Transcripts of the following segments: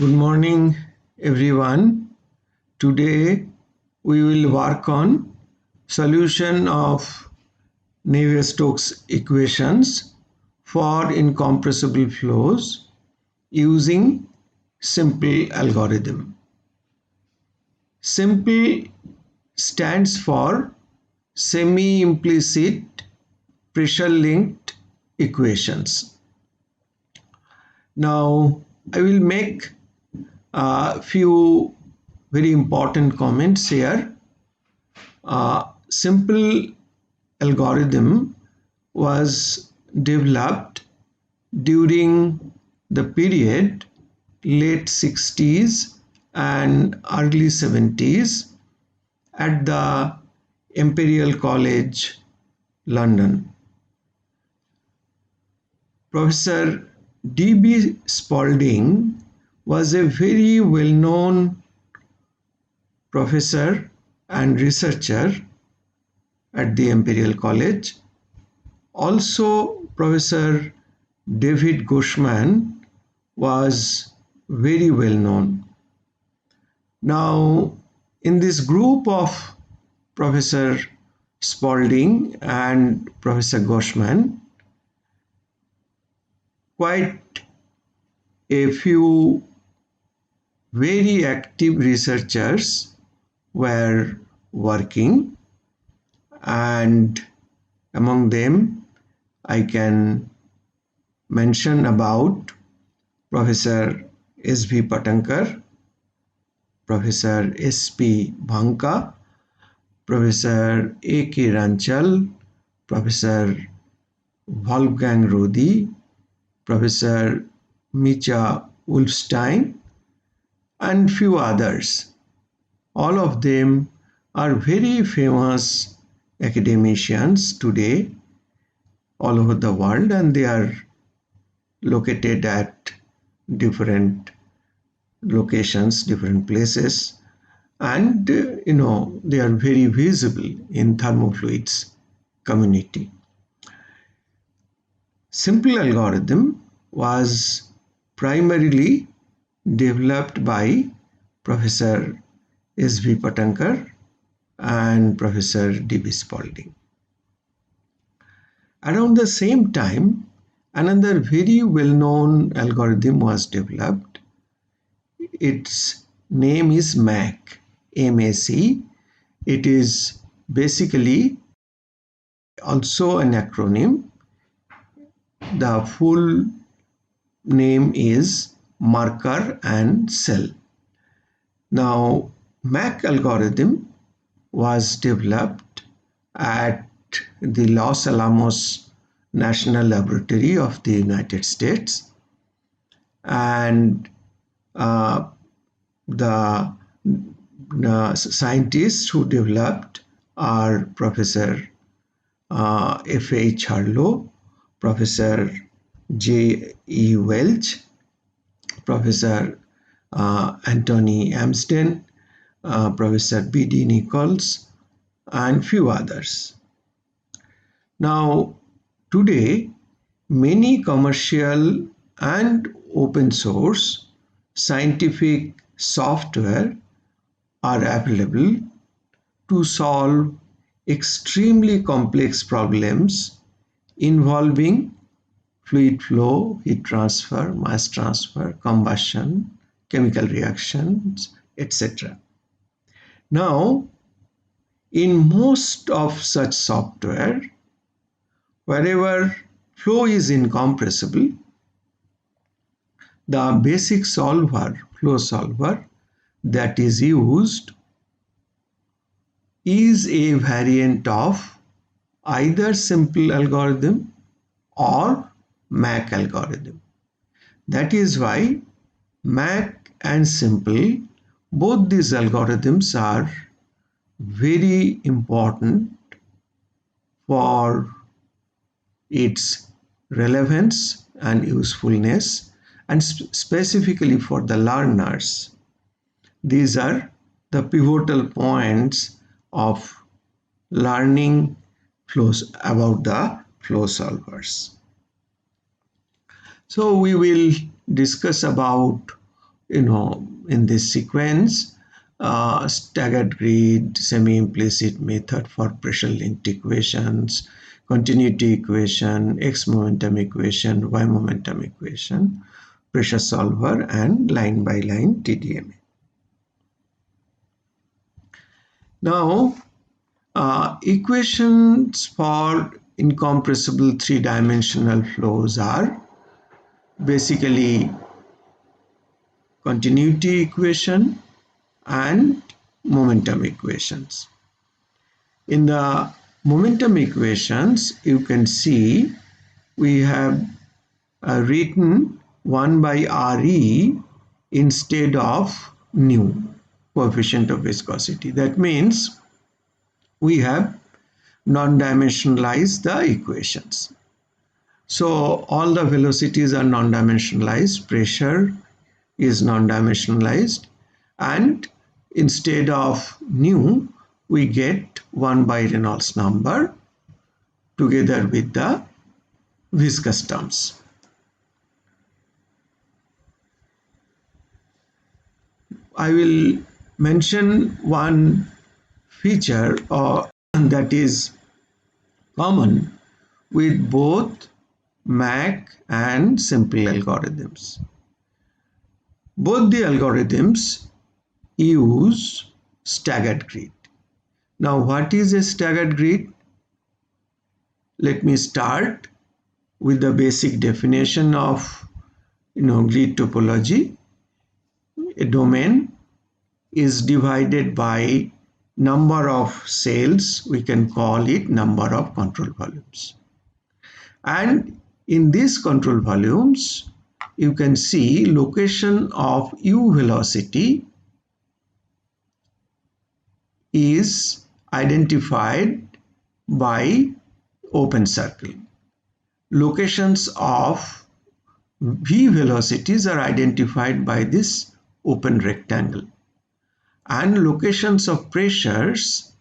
Good morning, everyone. Today we will work on solution of Navier-Stokes equations for incompressible flows using simple algorithm. Simple stands for semi-implicit pressure-linked equations. Now I will make a few very important comments here. Simple algorithm was developed during the period late 60s and early 70s at the Imperial College, London. Professor D.B. Spalding was a very well-known professor and researcher at the Imperial College. Also, Professor David Grossman was very well known. Now, in this group of Professor Spalding and Professor Grossman, quite a few very active researchers were working, and among them I can mention about Professor S.V. Patankar, Professor S.P. Bhanka, Professor A.K. Ranchal, Professor Wolfgang Rudi, Professor Micha Wolfstein, and few others. All of them are very famous academicians today all over the world, and they are located at different locations, different places, and they are very visible in thermofluids community. Simple algorithm was primarily developed by Professor S.V. Patankar and Professor D.B. Spalding. Around the same time, another very well-known algorithm was developed. Its name is MAC, M-A-C. It is basically also an acronym. The full name is Marker and Cell. Now, MAC algorithm was developed at the Los Alamos National Laboratory of the United States, and the scientists who developed are Professor F.H. Harlow, Professor J.E. Welch, Professor Anthony Amsden, Professor B.D. Nichols, and few others. Now, today, many commercial and open source scientific software are available to solve extremely complex problems involving fluid flow, heat transfer, mass transfer, combustion, chemical reactions, etc. Now, in most of such software, wherever flow is incompressible, the basic solver, flow solver, that is used is a variant of either simple algorithm or MAC algorithm. That is why MAC and simple, both these algorithms are very important for its relevance and usefulness, and specifically for the learners. These are the pivotal points of learning flows about the flow solvers. So we will discuss about in this sequence, staggered grid, semi-implicit method for pressure-linked equations, continuity equation, X momentum equation, Y momentum equation, pressure solver, and line-by-line TDMA. Now, equations for incompressible three-dimensional flows are basically continuity equation and momentum equations. In the momentum equations, you can see we have written 1 by Re instead of nu, coefficient of viscosity. That means we have non-dimensionalized the equations. So all the velocities are non-dimensionalized, pressure is non-dimensionalized, and instead of nu, we get 1 by Reynolds number together with the viscous terms. I will mention one feature that is common with both Mach and simple algorithms. Both the algorithms use staggered grid. Now, what is a staggered grid? Let me start with the basic definition of grid topology. A domain is divided by number of cells. We can call it number of control volumes. And in these control volumes, you can see location of u velocity is identified by open circle. Locations of v velocities are identified by this open rectangle. And locations of pressures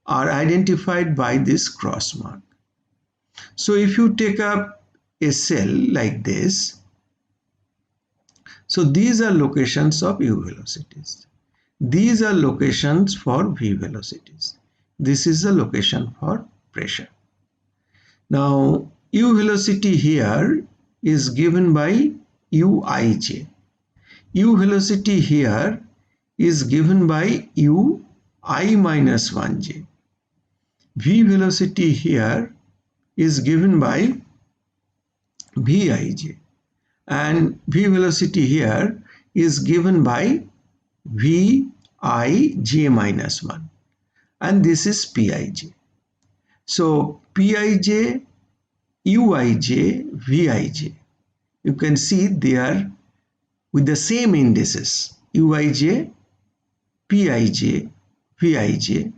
are identified by this cross mark. So if you take up a cell like this, so these are locations of u velocities. These are locations for v velocities. This is the location for pressure. Now, u velocity here is given by uij. U velocity here is given by ui minus 1j. V velocity here is given by Vij, and V velocity here is given by Vij minus 1, and this is Pij. So Pij, Uij, Vij, you can see they are with the same indices. Uij, Pij, Vij,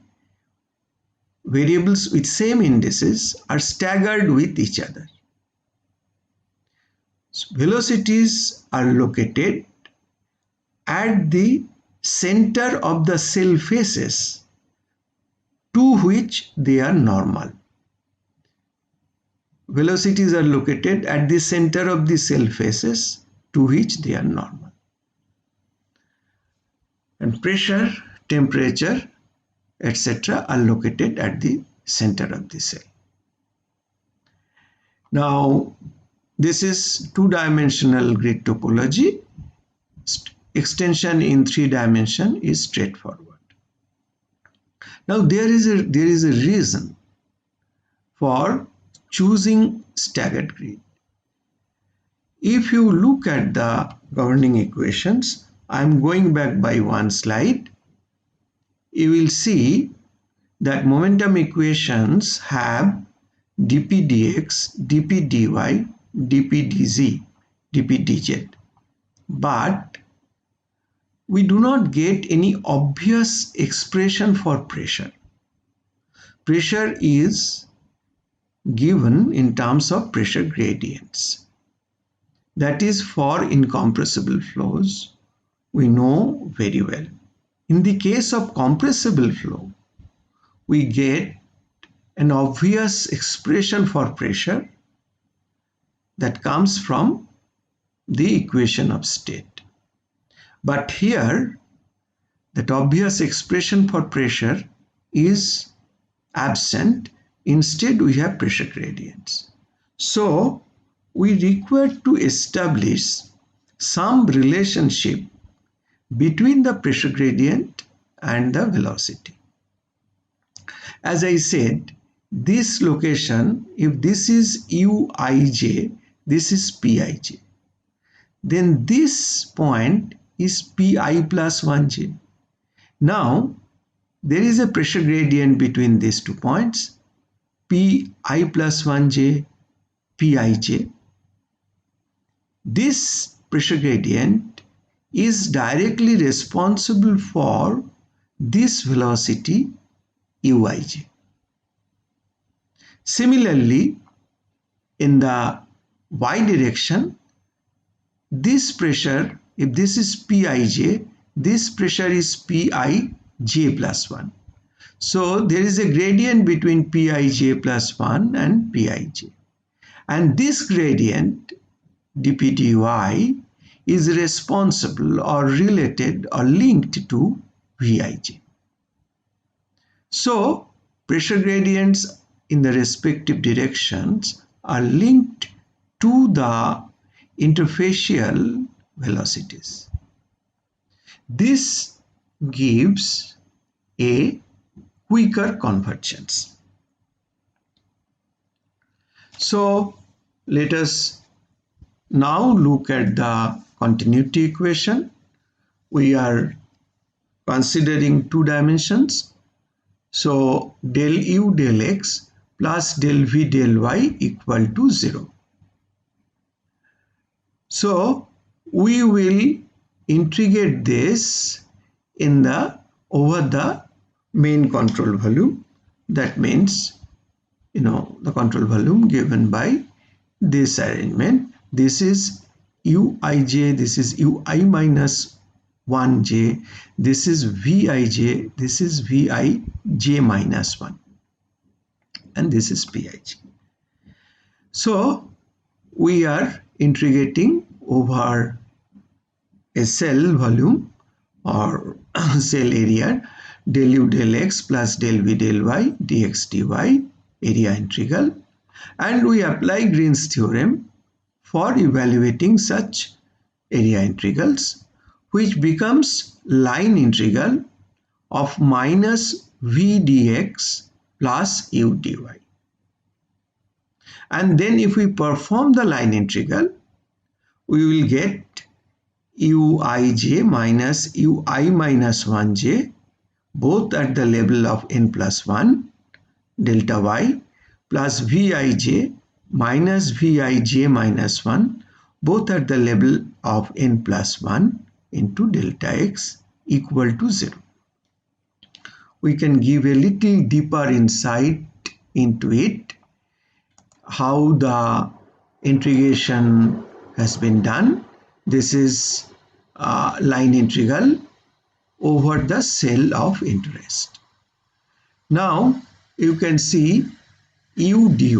variables with same indices are staggered with each other. So velocities are located at the center of the cell faces to which they are normal. Velocities are located at the center of the cell faces to which they are normal. And pressure, temperature, etc. are located at the center of the cell. Now, this is two-dimensional grid topology. Extension in 3 dimension is straightforward. Now, there is a reason for choosing staggered grid. If you look at the governing equations, I am going back by one slide. You will see that momentum equations have dp dx, dp dy, dp dz, dp dz, but we do not get any obvious expression for pressure. Pressure is given in terms of pressure gradients. That is for incompressible flows, we know very well. In the case of compressible flow, we get an obvious expression for pressure that comes from the equation of state. But here, that obvious expression for pressure is absent. Instead, we have pressure gradients. So, we require to establish some relationship between the pressure gradient and the velocity. As I said, this location, if this is uij, this is pij, then this point is pi plus 1j. Now, there is a pressure gradient between these 2 points, pi plus 1j, pij. This pressure gradient is directly responsible for this velocity uij. Similarly, in the y direction, this pressure, if this is pij, this pressure is pij plus 1. So there is a gradient between pij plus 1 and pij. And this gradient dp dy is responsible or related or linked to vij. So pressure gradients in the respective directions are linked to the interfacial velocities. This gives a quicker convergence. So let us now look at the continuity equation. We are considering 2 dimensions. So del u del x plus del v del y equal to 0. So we will integrate this in the over the main control volume. That means, the control volume given by this arrangement. This is uij, this is ui minus 1j, this is vij, this is vij minus 1, and this is pij. So we are integrating over a cell volume or cell area, del u del x plus del v del y dx dy area integral, and we apply Green's theorem for evaluating such area integrals, which becomes line integral of minus v dx plus u dy. And then if we perform the line integral, we will get uij minus ui minus 1j, both at the level of n plus 1 delta y, plus vij minus vij minus 1, both at the level of n plus 1 into delta x equal to 0. We can give a little deeper insight into it, how the integration has been done. This is line integral over the cell of interest. Now you can see u dy.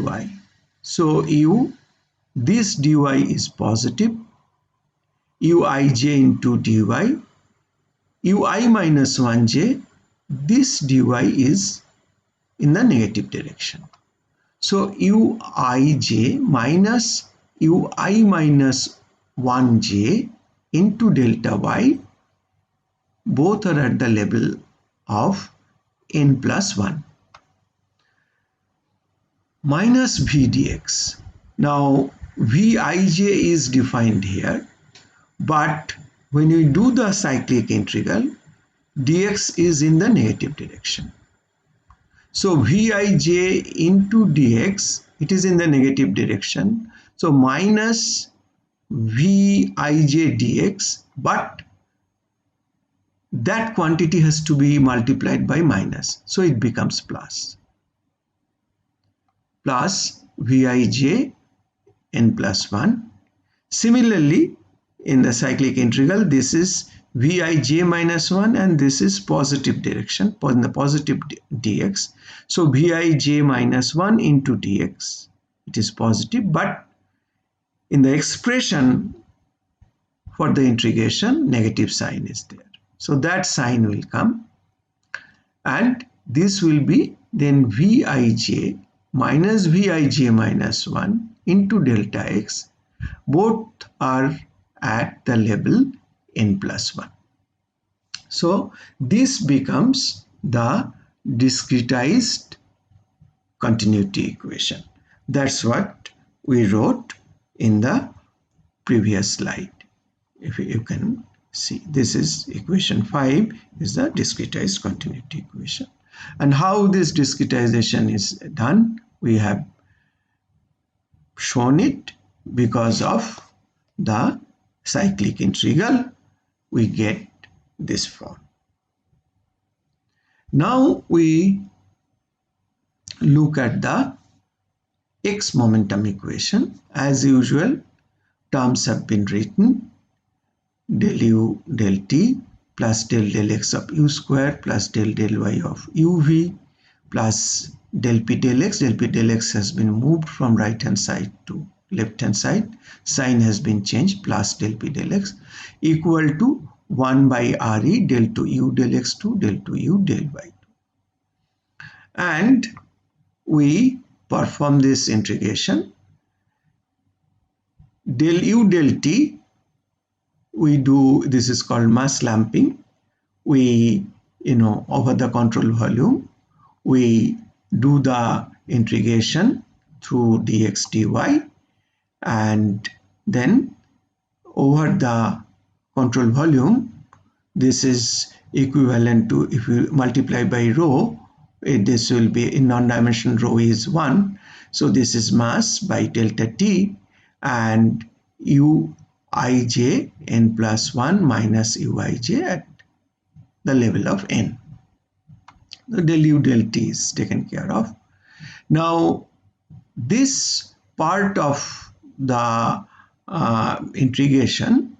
So this dy is positive, uij into dy, ui minus 1j, this dy is in the negative direction. So uij minus ui minus 1j into delta y, both are at the level of n plus 1. Minus v dx. Now vij is defined here, but when you do the cyclic integral, dx is in the negative direction. So vij into dx, it is in the negative direction. So minus vij dx, but that quantity has to be multiplied by minus. So it becomes plus vij n plus 1. Similarly, in the cyclic integral, this is vij minus 1 and this is positive direction, in the positive dx. So vij minus 1 into dx, it is positive, but in the expression for the integration, negative sign is there. So that sign will come, and this will be then Vij minus Vij minus 1 into delta x. Both are at the level n plus 1. So this becomes the discretized continuity equation. That's what we wrote in the previous slide. If you can see, this is equation 5 is the discretized continuity equation. And how this discretization is done, we have shown it. Because of the cyclic integral, we get this form. Now we look at the x momentum equation. As usual, terms have been written: del u del t plus del x of u square plus del y of uv plus del p del x. Del p del x has been moved from right hand side to left hand side. Sign has been changed, plus del p del x equal to 1 by re del 2u del x2 del 2u del y2. And we perform this integration. Del u del t, we do, this is called mass lumping. We, over the control volume, we do the integration through dx dy, and then over the control volume, this is equivalent to, if you multiply by rho, this will be, in non-dimensional rho is 1, so this is mass by delta t, and uij n plus 1 minus uij at the level of n. The del u del t is taken care of. Now this part of the integration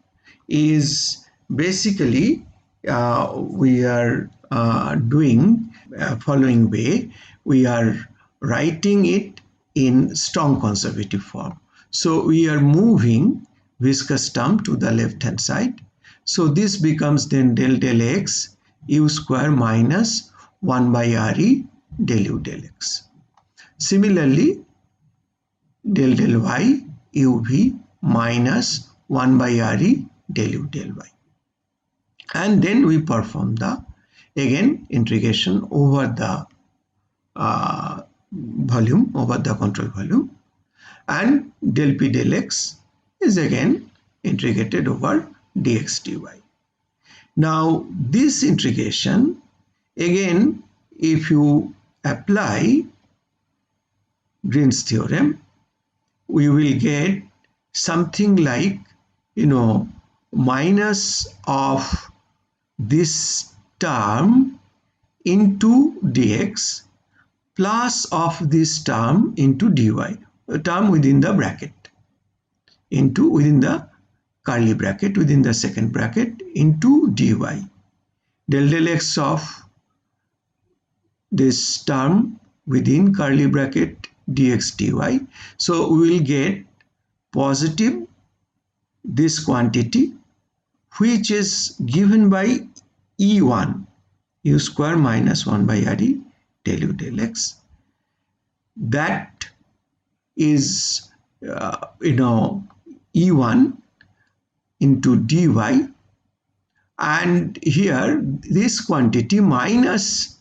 is basically we are doing following way. We are writing it in strong conservative form. So we are moving viscous term to the left hand side. So this becomes then del x u square minus 1 by re del u del x. Similarly, del y uv minus 1 by re del u del y. And then we perform the again integration over the volume, over the control volume, and del p del x is again integrated over dx dy. Now this integration, again, if you apply Green's theorem, we will get something like, minus of this term into dx plus of this term into dy, a term within the bracket, into within the curly bracket, within the second bracket, into dy, del x of this term within curly bracket dx dy. So we will get positive this quantity, which is given by E1 u square minus 1 by re del u del x. That is E1 into dy, and here this quantity minus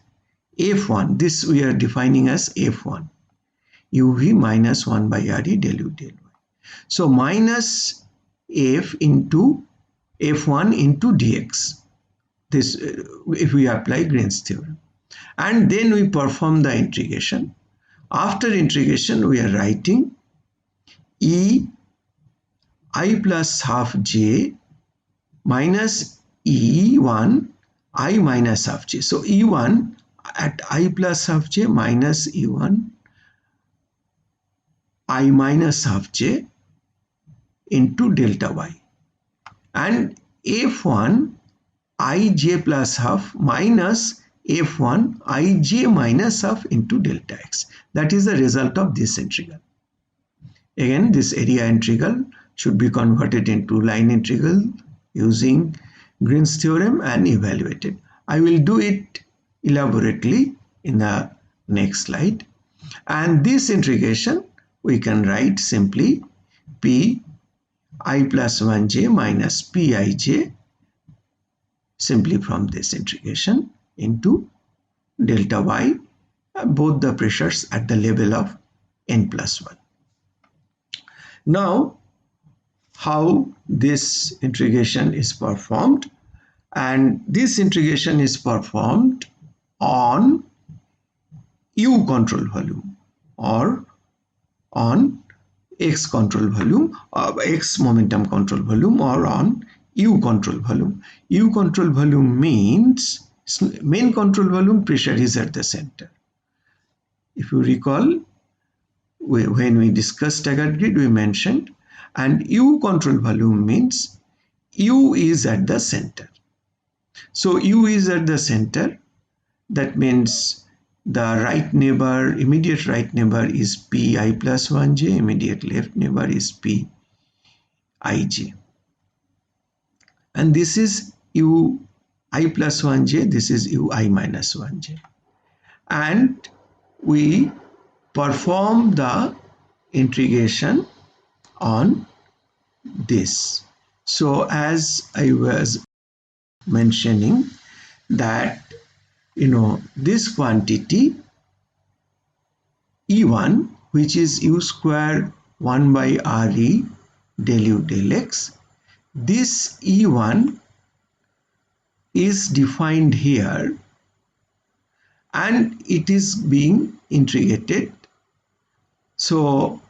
f1, this we are defining as f1, uv minus 1 by re del u del y. So minus f into f1 into dx, this if we apply Green's theorem, and then we perform the integration. After integration, we are writing e I plus half j minus e1 I minus half j. So e1 at I plus half j minus e1 I minus half j into delta y, and f1 ij plus half minus f1 ij minus half into delta x. That is the result of this integral. Again, this area integral should be converted into line integral using Green's theorem and evaluated. I will do it elaborately in the next slide. And this integration we can write simply p I plus 1j minus pij, simply from this integration, into delta y, both the pressures at the level of n plus 1. Now, how this integration is performed, and this integration is performed on u control volume or on x control volume, x momentum control volume, or on u control volume. U control volume means main control volume pressure is at the center. If you recall, when we discussed staggered grid, we mentioned, and u control volume means u is at the center. So u is at the center, that means the right neighbor, immediate right neighbor is pi plus 1j, immediate left neighbor is pij, and this is ui plus 1j, this is ui minus 1j, and we perform the integration on this. So as I was mentioning that, this quantity E1, which is u square 1 by Re del u del x, this E1 is defined here and it is being integrated. So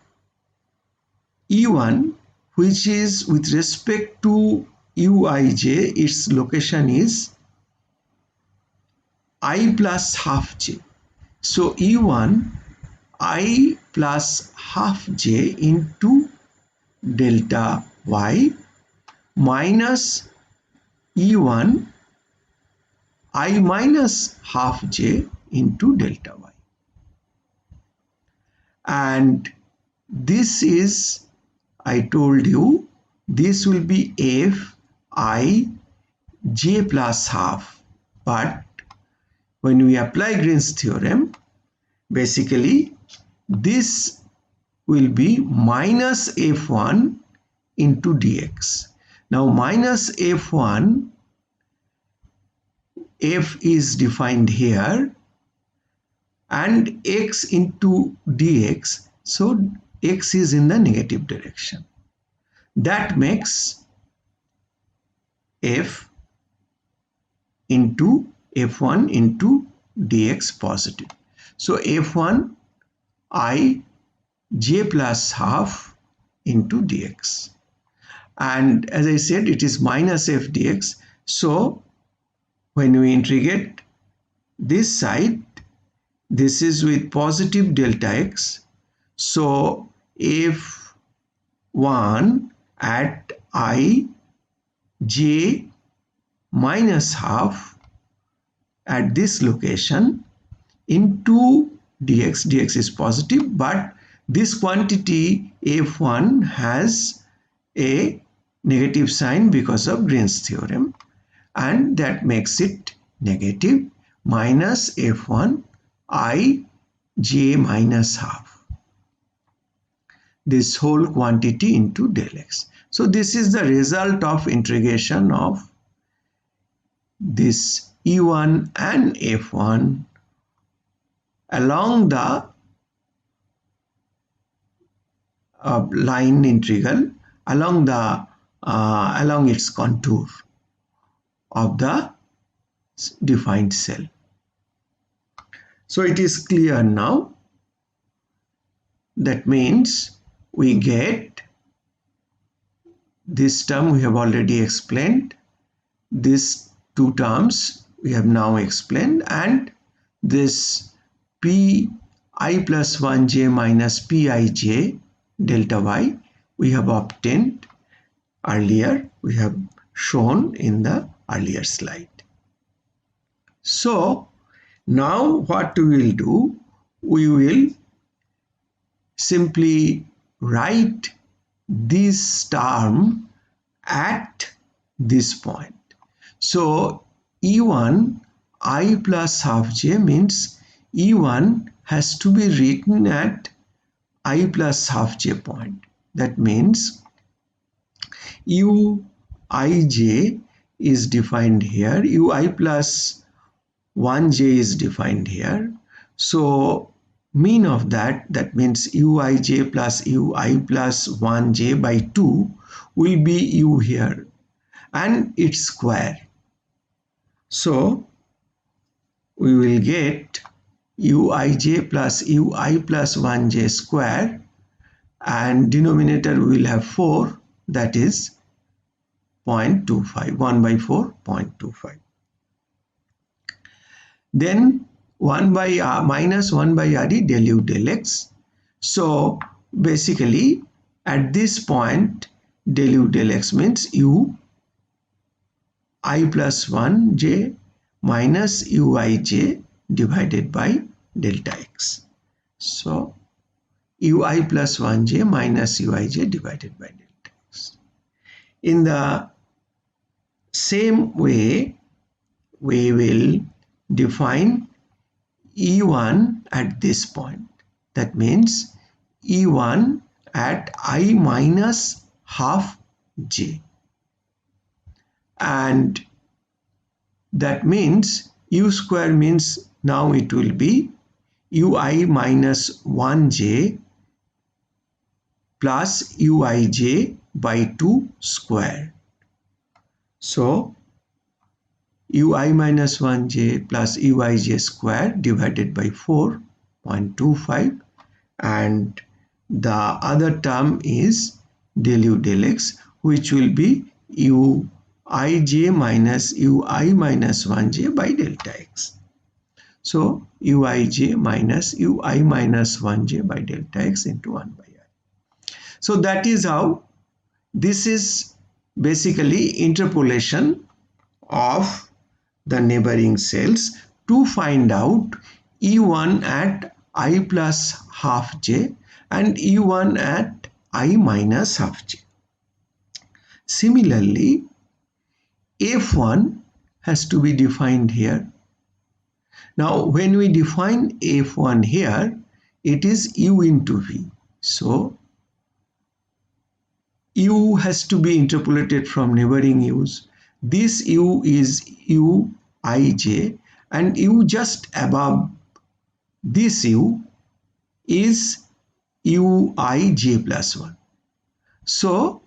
E1, which is with respect to uij, its location is I plus half j. So E1 I plus half j into delta y minus E1 I minus half j into delta y. And this is, I told you, this will be f I j plus half, but when we apply Green's theorem, basically this will be minus f1 into dx. Now minus f1, f is defined here, and x into dx, so x is in the negative direction. That makes f into f1 into dx positive. So f1 I j plus half into dx, and as I said, it is minus f dx. So when we integrate this side, this is with positive delta x, so f1 at I j minus half at this location into dx, dx is positive, but this quantity f1 has a negative sign because of Green's theorem, and that makes it negative minus f1 I j minus half, this whole quantity into del x. So this is the result of integration of this E1 and F1 along the line integral, along its contour of the defined cell. So it is clear now. That means we get this term we have already explained, these two terms we have now explained, and this pi plus 1j minus pij delta y we have obtained earlier, we have shown in the earlier slide. So now what we will do, we will simply write this term at this point. So E1 I plus half j means E1 has to be written at I plus half j point. That means Uij is defined here, Ui plus 1j is defined here. So mean of that means Uij plus Ui plus 1j by 2 will be U here and its square. So we will get Uij plus Ui plus 1j square, and denominator we will have 4, that is 0.25, 1 by 4, 0.25. Then 1 by r minus 1 by RE del U del x. So basically at this point del U del x means U I plus 1j minus Uij divided by delta x. So Ui plus 1j minus Uij divided by delta x. In the same way, we will define E1 at this point. That means E1 at I minus half j. And that means U square means now it will be Ui minus 1j plus Uij by 2 square. So Ui minus 1j plus Uij square divided by 4.25, and the other term is del U del x, which will be Uij minus Ui minus 1j by delta x. So Uij minus Ui minus 1j by delta x into 1 by I. So that is how, this is basically interpolation of the neighboring cells to find out E1 at I plus half j and E1 at I minus half j. Similarly, F1 has to be defined here. Now when we define F1 here, it is U into V. So U has to be interpolated from neighboring U's. This U is Uij, and U just above this U is Uij plus 1. So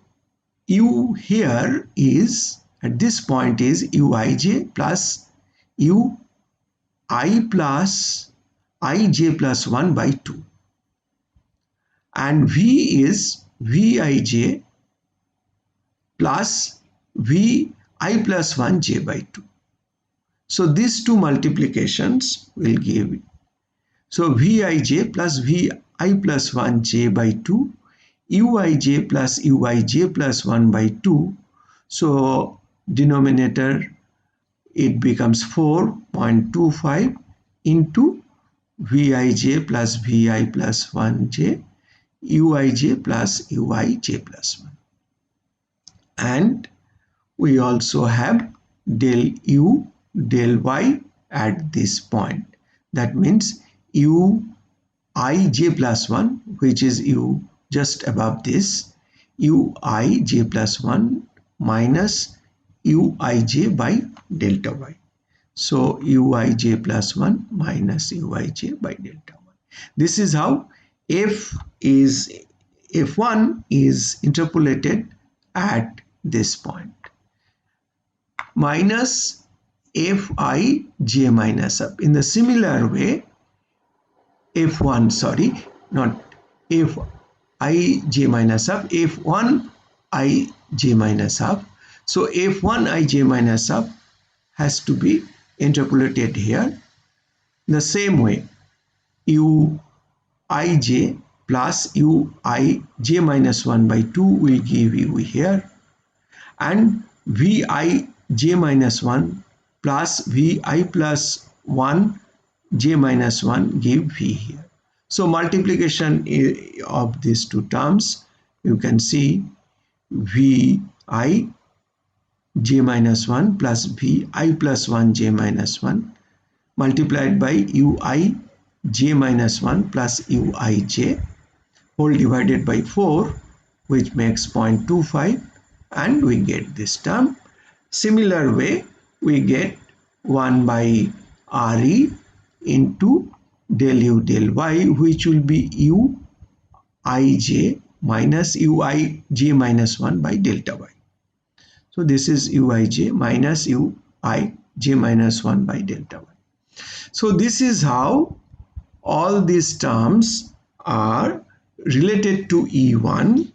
U here is, at this point, is Uij plus Ui plus Ij plus 1 by 2. And V is Vij plus Vi plus 1j by 2. So these two multiplications will give, so Vij plus Vi plus 1j by 2, Uij plus Uij plus 1 by 2. So denominator, it becomes 4.25 into Vij plus Vi plus 1j, Uij plus Uij plus 1. And we also have del U del Y at this point. That means Uij plus 1, which is U just above this, Uij plus 1 minus Uij by delta Y. So Uij plus 1 minus Uij by delta Y. This is how F1 is interpolated at this point. Minus Fij minus up. In the similar way, F1, sorry, not Fij minus up, F1ij minus up. So F1ij minus up has to be interpolated here. The same way, Uij plus Uij minus 1 by 2 will give you here, and Vij minus 1 plus Vi plus 1 j minus 1 give V here. So multiplication of these two terms you can see vi j minus 1 plus vi plus 1 j minus 1 multiplied by ui j minus 1 plus uij whole divided by 4, which makes 0.25, and we get this term. Similar way, we get 1 by Re into del u del y, which will be uij minus uij minus 1 by delta y. So this is uij minus uij minus 1 by delta y. So this is how all these terms are related to E1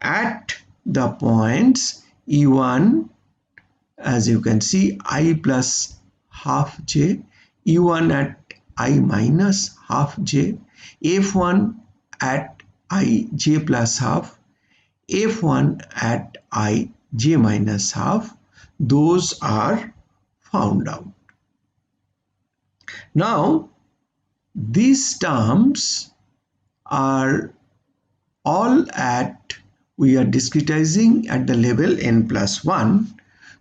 at the points E1, as you can see, I plus half j, E1 at I minus half j, F1 at I j plus half, F1 at I j minus half. Those are found out. Now these terms are all we are discretizing at the level n plus 1.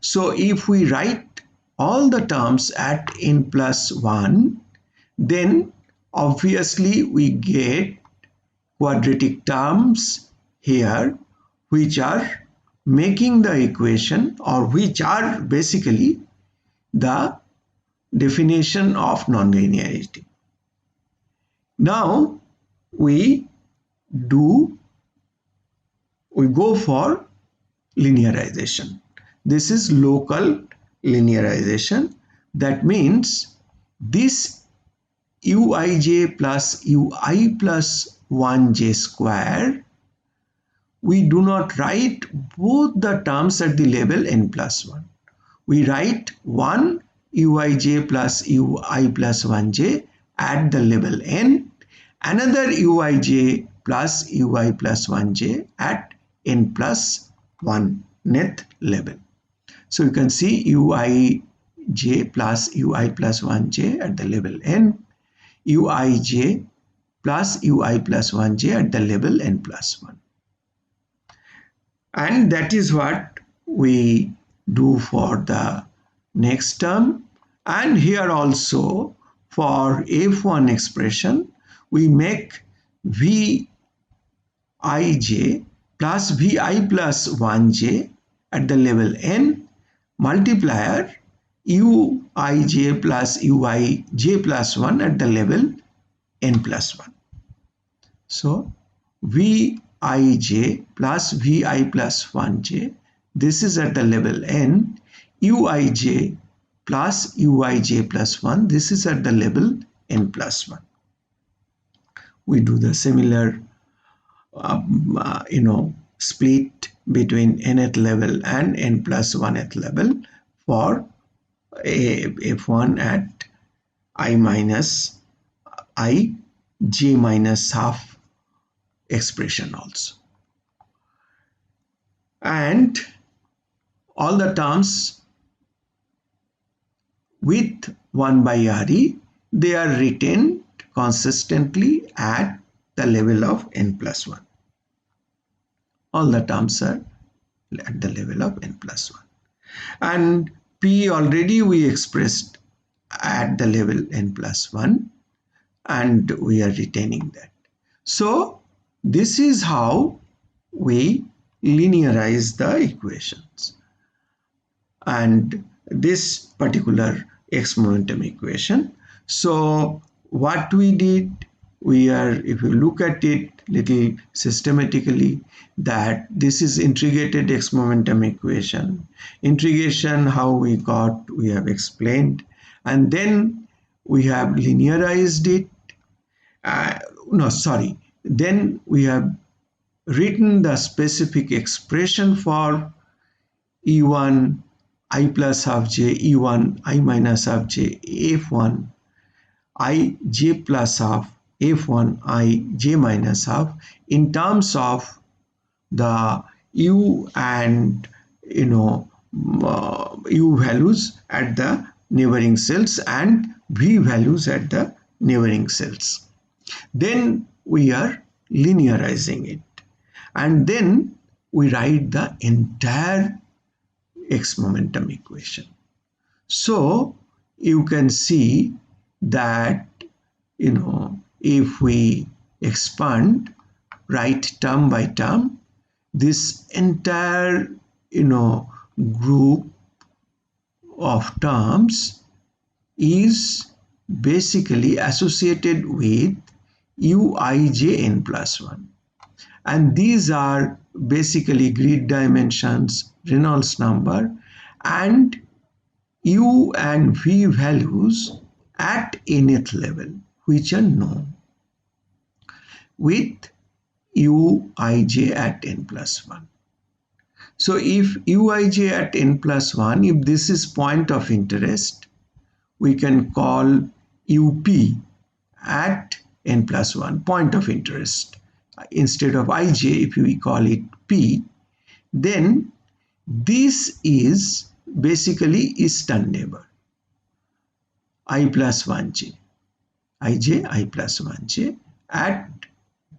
So if we write all the terms at n plus 1, then obviously we get quadratic terms here, which are making the equation, or which are basically the definition of nonlinearity. Now we go for linearization. This is local linearization. That means this uij plus ui plus 1j square, we do not write both the terms at the level n plus 1. We write one uij plus ui plus 1j at the level n, another uij plus ui plus 1j at n plus 1th level. So you can see uij plus ui plus 1j at the level n, uij plus ui plus 1j at the level n plus 1. And that is what we do for the next term. And here also for F1 expression, we make Vij plus Vi plus 1j at the level n multiplier Uij plus Uij plus 1 at the level n plus 1. So Vij plus Vi plus 1j, this is at the level n, Uij plus Uij plus 1, this is at the level n plus 1. We do the similar split between nth level and n plus 1th level for F1 at I minus I j minus half expression also. And all the terms with 1 by Re, they are written consistently at the level of n plus 1. All the terms are at the level of n plus 1. And P already we expressed at the level n plus 1, and we are retaining that. So this is how we linearize the equations. And this particular x momentum equation. So what we did, if you look at it little systematically, that this is integrated x momentum equation. Integration, how we have explained, and then we have linearized it. Then we have written the specific expression for E1 I plus half j, E1 I minus half j, F1 I j plus half, F1 I j minus half in terms of the u and u values at the neighboring cells and v values at the neighboring cells. Then we are linearizing it, and then we write the entire x momentum equation. So you can see that, if we expand, write term by term, this entire group of terms is basically associated with uij n plus 1, and these are basically grid dimensions, Reynolds number, and u and v values at nth level, which are known, with uij at n plus 1. So if uij at n plus 1, if this is point of interest, we can call up at n plus 1 point of interest. Instead of ij, if we call it p, then this is basically eastern neighbor, I plus 1j, ij I plus 1j at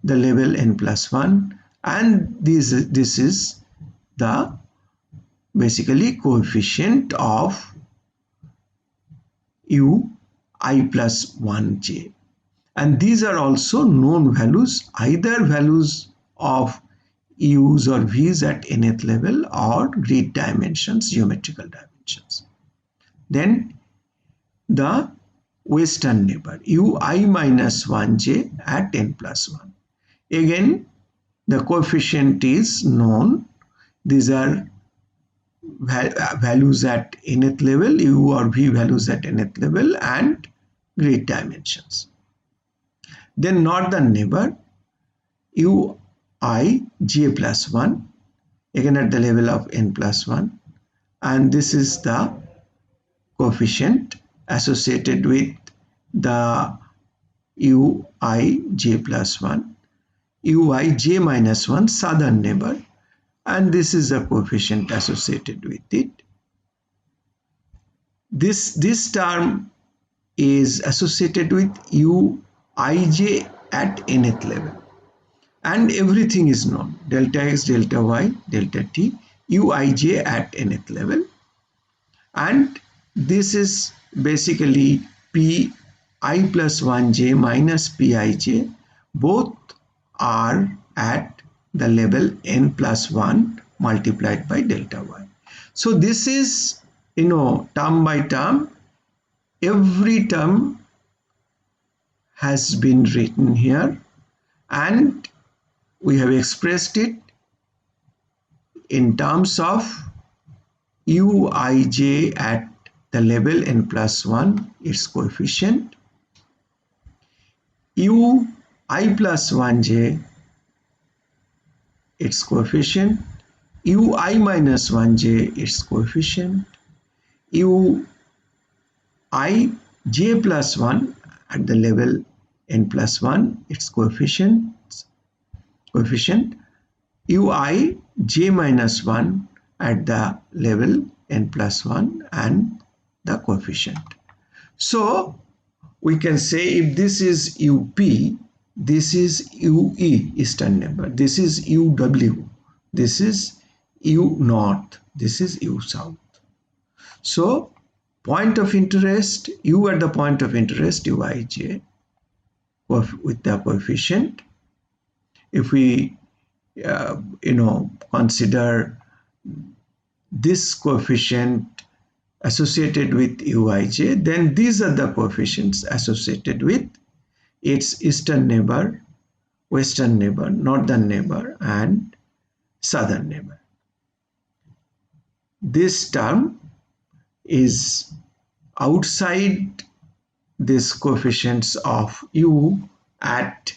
the level n plus 1, and this is the basically coefficient of u I plus 1j, and these are also known values, either values of u's or v's at nth level or grid dimensions, geometrical dimensions. Then the western neighbor, ui minus 1j at n plus 1. Again, the coefficient is known. These are values at nth level, u or v values at nth level, and grid dimensions. Then northern neighbor, ui j plus 1, again at the level of n plus 1, and this is the coefficient associated with the ui j plus 1, ui j minus 1 southern neighbor, and this is a coefficient associated with it. This term is associated with uij at nth level, and everything is known, delta x, delta y, delta t, uij at nth level, and this is basically pi plus 1j minus pij, both are at the level n plus 1 multiplied by delta y. So this is, term by term, every term has been written here, and we have expressed it in terms of uij at the level n plus 1, its coefficient, ui plus 1j, its coefficient, ui minus 1j, its coefficient, ui j plus 1 at the level n plus 1, its coefficient, ui j minus 1 at the level n plus 1, and the coefficient. So we can say if this is up, this is ue, eastern neighbor, this is uw, this is u north, this is u south. So point of interest, u at the point of interest, uij, with the coefficient. If we consider this coefficient associated with uij, then these are the coefficients associated with its eastern neighbor, western neighbor, northern neighbor, and southern neighbor. This term is outside these coefficients of u at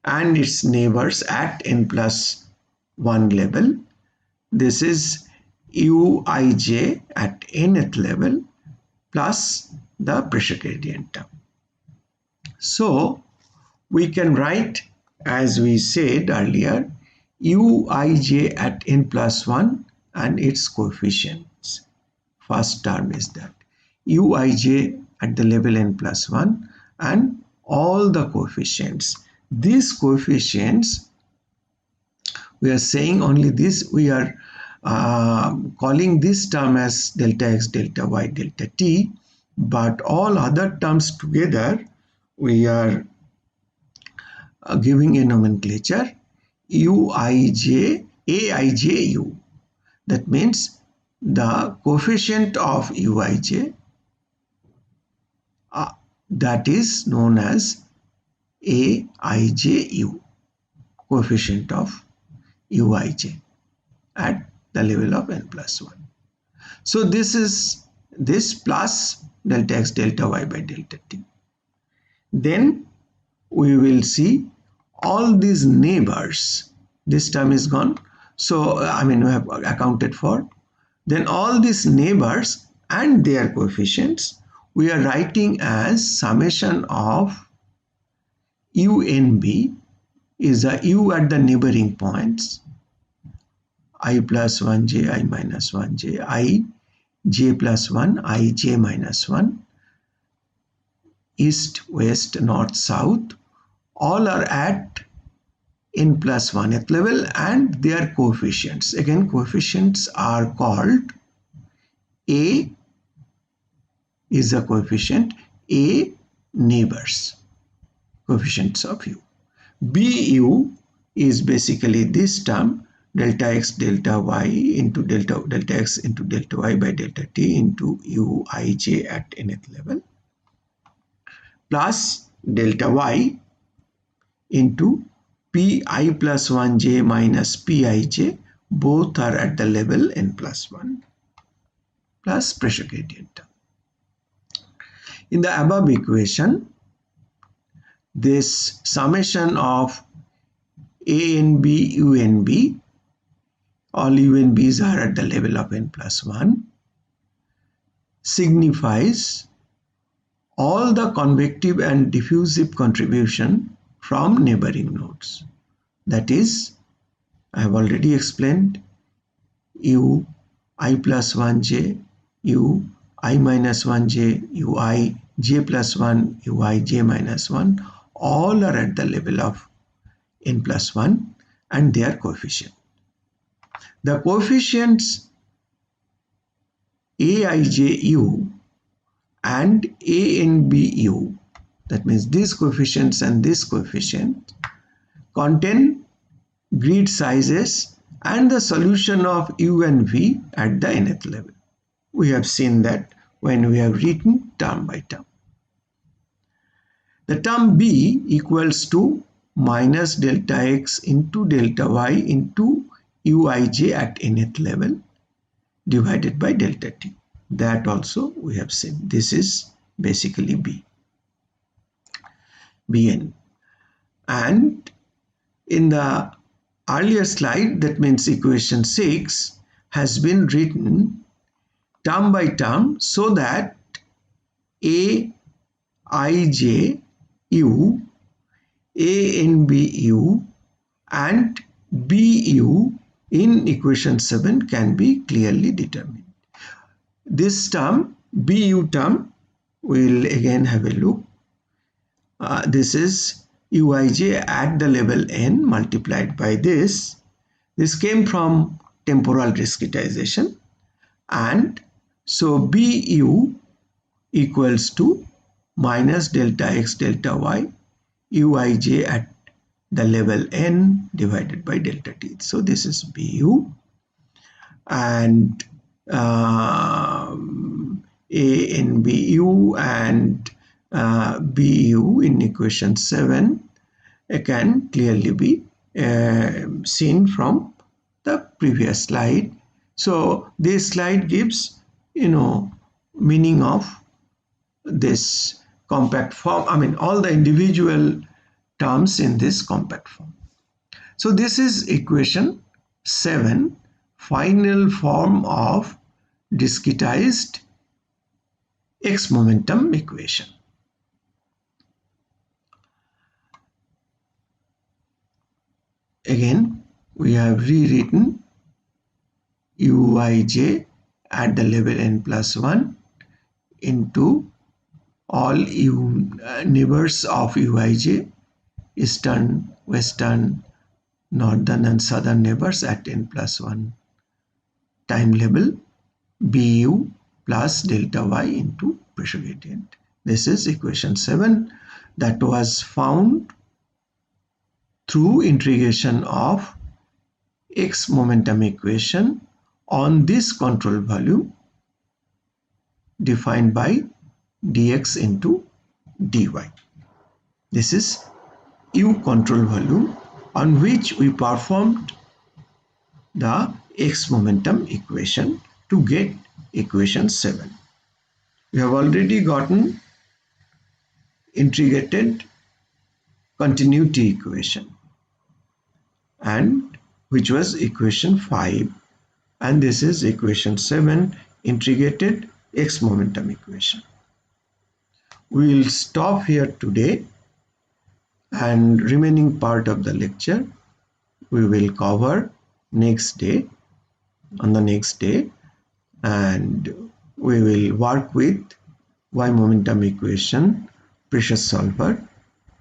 and its neighbors at n plus 1 level. This is uij at nth level plus the pressure gradient term. So we can write, as we said earlier, uij at n plus 1 and its coefficients. First term is that uij at the level n plus 1 and all the coefficients. These coefficients we are saying only this. We are calling this term as delta x, delta y, delta t, but all other terms together we are giving a nomenclature uij, aiju. That means the coefficient of uij that is known as aiju, coefficient of uij at the level of n plus 1. So this is this plus delta x, delta y by delta t. Then we will see all these neighbors. This term is gone. So we have accounted for. Then all these neighbors and their coefficients we are writing as summation of UNB is a U at the neighboring points, I plus 1j, I minus 1j, I j plus 1, I j minus 1, east, west, north, south, all are at n plus 1th level and their coefficients. Again, coefficients are called A is a coefficient, A neighbors, coefficients of U. BU is basically this term, delta x, delta y into delta x into delta y by delta t into uij at nth level, plus delta y into pi plus 1j minus pij, both are at the level n plus 1, plus pressure gradient term. In the above equation, this summation of ANB, UNB, all UNBs are at the level of n plus 1, signifies all the convective and diffusive contribution from neighboring nodes. That is, I have already explained, U I plus 1j, U I minus 1j, Ui j plus 1, Ui j minus 1, all are at the level of n plus 1 and their coefficient. The coefficients aiju and anbu, that means these coefficients and this coefficient, contain grid sizes and the solution of u and v at the nth level. We have seen that when we have written term by term. The term b equals to minus delta x into delta y into uij at nth level divided by delta t. That also we have seen. This is basically b, bn. And in the earlier slide, that means equation 6 has been written term by term so that a ij u, anbu and bu in equation 7 can be clearly determined. This term, bu term, we'll again have a look. This is uij at the level n multiplied by this. This came from temporal discretization, and so bu equals to minus delta x delta y uij at the level n divided by delta t. So this is bu, and anbu and bu in equation 7 can clearly be seen from the previous slide. So this slide gives meaning of this compact form, all the individual terms in this compact form. So this is equation 7, final form of discretized x momentum equation. Again, we have rewritten uij at the level n plus 1 into all neighbors of uij, eastern, western, northern and southern neighbors at n+1 time level Bu plus delta y into pressure gradient. This is equation 7 that was found through integration of x momentum equation on this control volume defined by dx into dy. This is U control volume on which we performed the x momentum equation to get equation 7. We have already gotten integrated continuity equation, and which was equation 5, and this is equation 7 integrated x momentum equation. We will stop here today, and remaining part of the lecture we will cover next day, on the next day, and we will work with y momentum equation, pressure solver,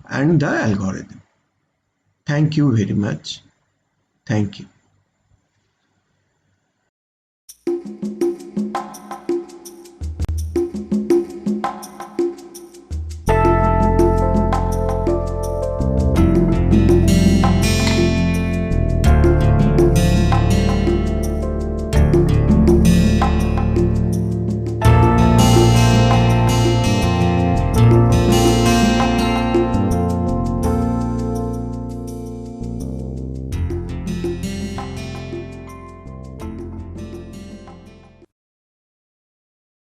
and the algorithm. Thank you very much. Thank you.